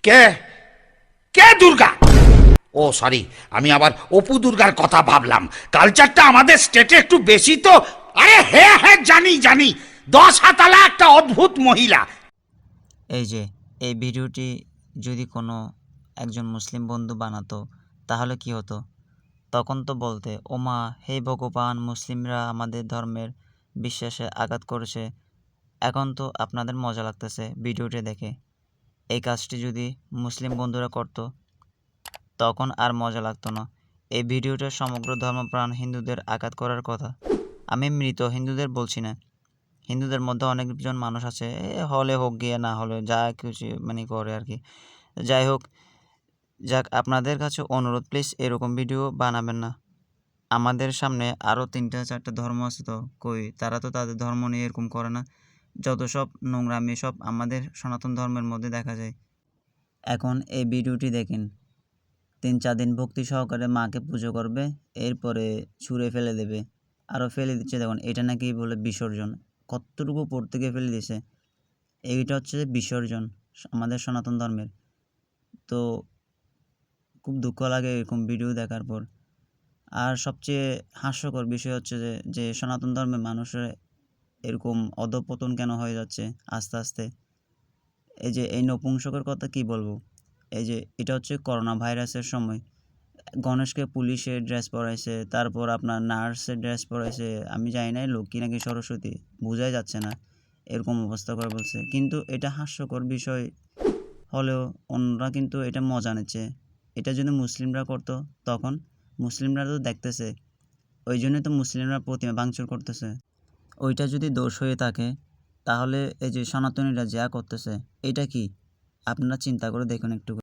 কে কে দুর্গা? ও sorry, আমি আবার অপু দুর্গার কথা ভাবলাম। কালচারটা আমাদের স্টেটে একটু বেশি তো। আরে হ্যাঁ হ্যাঁ, জানি জানি, 10 হাতালা একটা অদ্ভুত মহিলা। এই যে এই ভিডিওটি যদি কোনো একজন মুসলিম বন্ধু বানাতো তাহলে কি হতো? তখন তো বলতে, ওমা হে ভগবান, মুসলিমরা আমাদের ধর্মের বিশ্বাসে আঘাত করেছে। এখন তো আপনাদের মজা লাগতেছে ভিডিওটি দেখে। এই কাজটি যদি মুসলিম বন্ধুরা করতো তখন আর মজা লাগতো না। এই ভিডিওটা সমগ্র ধর্মপ্রাণ হিন্দুদের আঘাত করার কথা। আমি মৃত হিন্দুদের বলছি না। হিন্দুদের মধ্যে অনেকজন মানুষ আছে, হলে হোক গিয়ে, না হলে যা খুশি মানে করে আর কি। যাই হোক, যাক, আপনাদের কাছে অনুরোধ, প্লিজ এরকম ভিডিও বানাবেন না। আমাদের সামনে আরও 3টা 4টা ধর্ম আছে, তো কই তারা তো তাদের ধর্ম নিয়ে এরকম করে না। যত সব নোংরামি সব আমাদের সনাতন ধর্মের মধ্যে দেখা যায়। এখন এই ভিডিওটি দেখেন, 3 4 দিন ভক্তি সহকারে মাকে পুজো করবে, এরপরে ছুঁড়ে ফেলে দেবে। আরও ফেলে দিচ্ছে, দেখুন এটা নাকি বলে বিসর্জন। কতটুকু উপর থেকে ফেলে দিছে। এইটা হচ্ছে বিসর্জন আমাদের সনাতন ধর্মের। তো খুব দুঃখ লাগে এরকম ভিডিও দেখার পর। আর সবচেয়ে হাস্যকর বিষয় হচ্ছে যে সনাতন ধর্মের মানুষের এরকম অধঃপতন কেন হয়ে যাচ্ছে আস্তে আস্তে। এই যে এই নপুংসকের কথা কি বলবো। এই যে এটা হচ্ছে করোনা ভাইরাসের সময় গণেশকে পুলিশের ড্রেস পরাইছে, তারপর আপনার নার্সের ড্রেস পরাইছে। আমি জানি না লক্ষ্মী নাকি সরস্বতী, বোঝাই যাচ্ছে না, এরকম অবস্থা করে বলছে। কিন্তু এটা হাস্যকর বিষয় হলেও অন্যরা কিন্তু এটা মজা নিচ্ছে। এটা যদি মুসলিমরা করতো তখন, মুসলিমরা তো দেখতেছে, ওই জন্যই তো মুসলিমরা প্রতিমা ভাঙচুর করতেছে। ওইটা যদি দোষ হয়ে থাকে তাহলে এই যে সনাতনীরা যা করতেছে এটা কি? আপনারা চিন্তা করে দেখুন একটু।